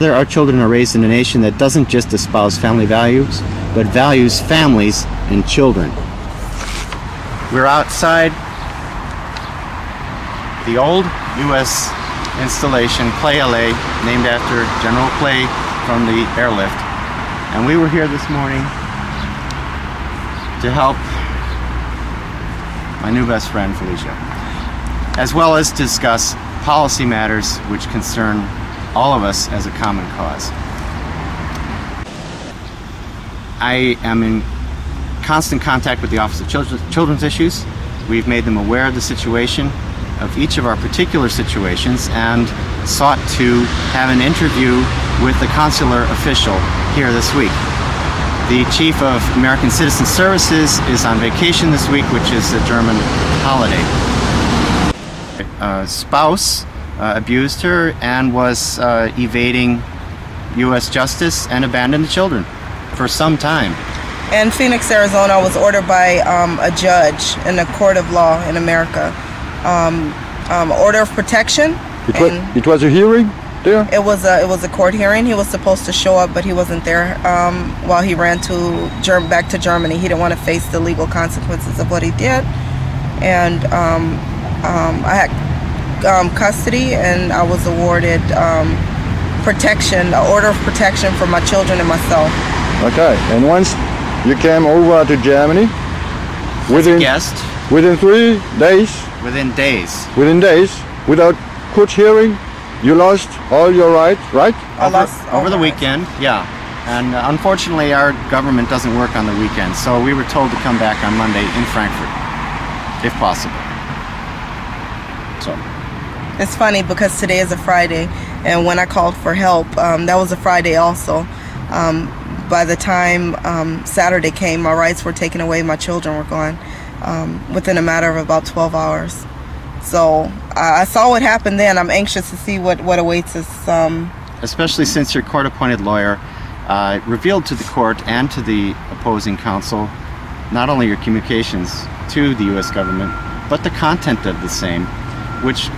Our children are raised in a nation that doesn't just espouse family values, but values families and children. We're outside the old U.S. installation, Clay, LA, named after General Clay from the airlift. And we were here this morning to help my new best friend, Felicia, as well as discuss policy matters which concern all of us as a common cause. I am in constant contact with the Office of Children's Issues. We've made them aware of the situation, of each of our particular situations, and sought to have an interview with the consular official here this week. The Chief of American Citizen Services is on vacation this week, which is a German holiday. A spouse abused her and was evading U.S. justice and abandoned the children for some time. In Phoenix, Arizona, I was ordered by a judge in the court of law in America. Order of protection. It was a hearing there? It was a court hearing. He was supposed to show up, but he wasn't there while he ran back to Germany. He didn't want to face the legal consequences of what he did. And I had custody, and I was awarded protection, an order of protection for my children and myself. Okay, and once you came over to Germany, within 3 days? Within days. Within days, without court hearing, you lost all your rights, right? Over the weekend, yeah. And unfortunately, our government doesn't work on the weekend, so we were told to come back on Monday in Frankfurt, if possible. So. It's funny because today is a Friday, and when I called for help, that was a Friday also. By the time Saturday came, my rights were taken away, my children were gone within a matter of about 12 hours. So I saw what happened then. I'm anxious to see what awaits us. Especially since your court-appointed lawyer revealed to the court and to the opposing counsel not only your communications to the U.S. government, but the content of the same, which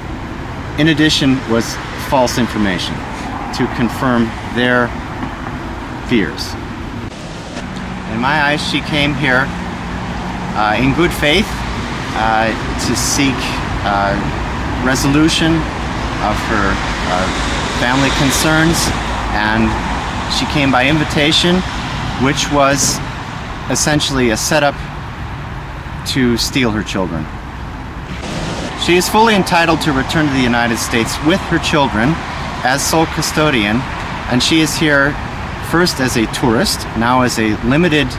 in addition was false information to confirm their fears. In my eyes, she came here in good faith to seek resolution of her family concerns, and she came by invitation, which was essentially a setup to steal her children. She is fully entitled to return to the United States with her children as sole custodian, and she is here first as a tourist, now as a limited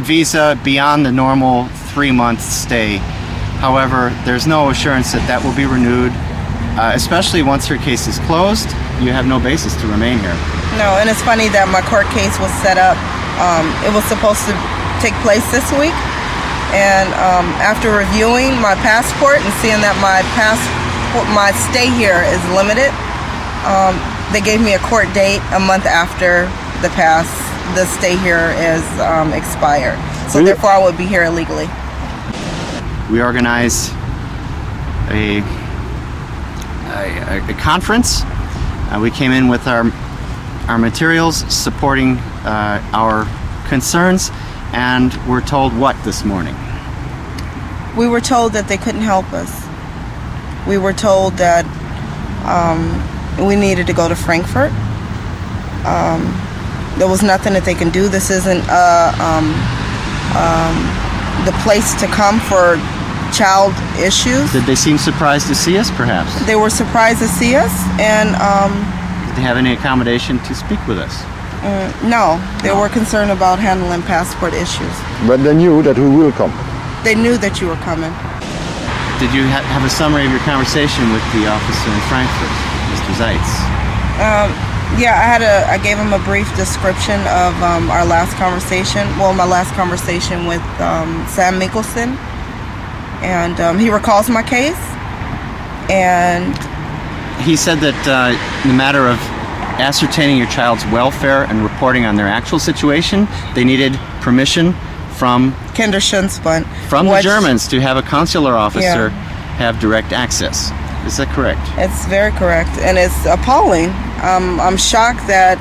visa beyond the normal 3-month stay. However, there's no assurance that that will be renewed, especially once her case is closed. You have no basis to remain here. No, and it's funny that my court case was set up. It was supposed to take place this week. And after reviewing my passport and seeing that my stay here is limited, they gave me a court date a month after the stay here is expired. So therefore I would be here illegally. We organize a conference. We came in with our materials supporting our concerns, and we're told what this morning? We were told that they couldn't help us. We were told that we needed to go to Frankfurt. There was nothing that they can do. This isn't the place to come for child issues. Did they seem surprised to see us, perhaps? They were surprised to see us, and did they have any accommodation to speak with us? No, they were concerned about handling passport issues. But they knew that we will come. They knew that you were coming. Did you have a summary of your conversation with the officer in Frankfurt, Mr. Zeitz? Yeah, I gave him a brief description of our last conversation. Well, my last conversation with Sam Mikkelsen, and he recalls my case. And he said that in the matter of ascertaining your child's welfare and reporting on their actual situation, they needed permission from Kinderschutzamt, from the Germans to have a consular officer have direct access. Is that correct? It's very correct, and it's appalling. I'm shocked that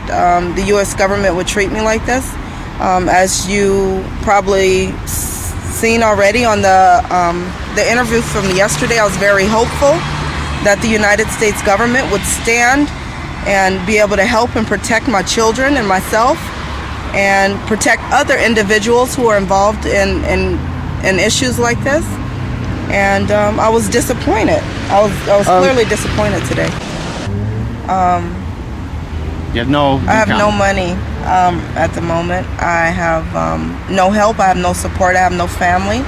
the U.S. government would treat me like this. As you probably seen already on the interview from yesterday, I was very hopeful that the United States government would stand and be able to help and protect my children and myself, and protect other individuals who are involved in issues like this. And I was disappointed. I was clearly disappointed today. You have no income. I have no money at the moment. I have no help. I have no support. I have no family.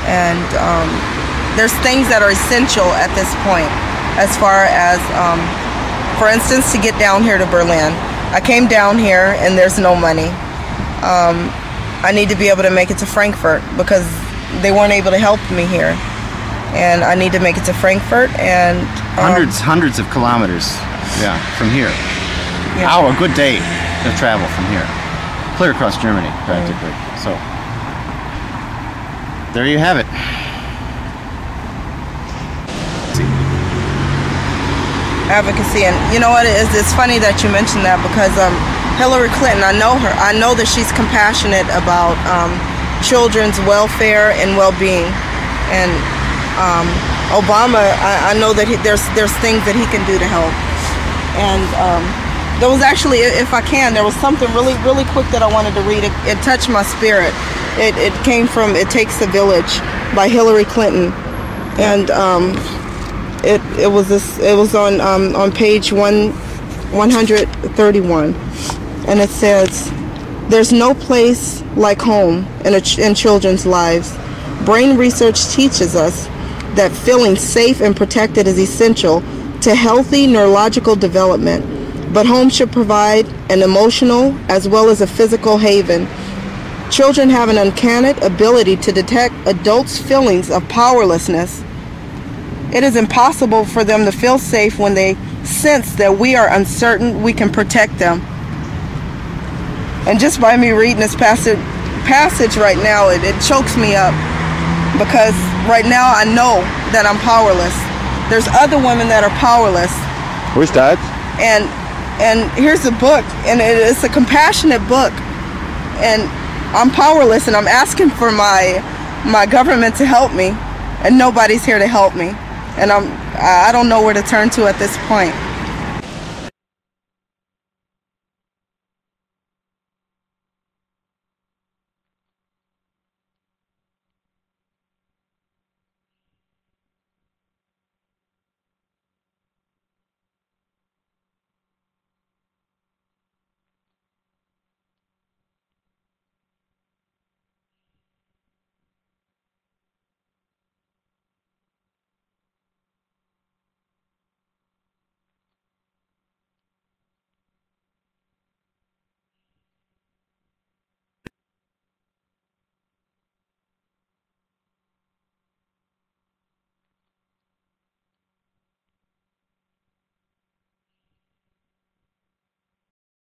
And there's things that are essential at this point, as far as, for instance, to get down here to Berlin. I came down here and there's no money. I need to be able to make it to Frankfurt because they weren't able to help me here. And I need to make it to Frankfurt, and hundreds of kilometers, yeah, from here. Yeah. Oh, a good day to travel from here, clear across Germany, practically. So there you have it. Advocacy, and you know what? It's funny that you mentioned that, because Hillary Clinton, I know her. I know that she's compassionate about children's welfare and well-being, and Obama, I know that there's things that he can do to help. And there was actually, if I can, there was something really quick that I wanted to read. It touched my spirit. It came from "It Takes a Village" by Hillary Clinton, and it was on page 131, and it says, "There's no place like home in children's lives. Brain research teaches us that feeling safe and protected is essential to healthy neurological development, but home should provide an emotional as well as a physical haven. Children have an uncanny ability to detect adults' feelings of powerlessness. It is impossible for them to feel safe when they sense that we are uncertain we can protect them." And just by me reading this passage right now, it chokes me up, because right now I know that I'm powerless. There's other women that are powerless. Who's that? And here's a book, and it's a compassionate book, and I'm powerless, and I'm asking for my government to help me, and nobody's here to help me, and I don't know where to turn to at this point.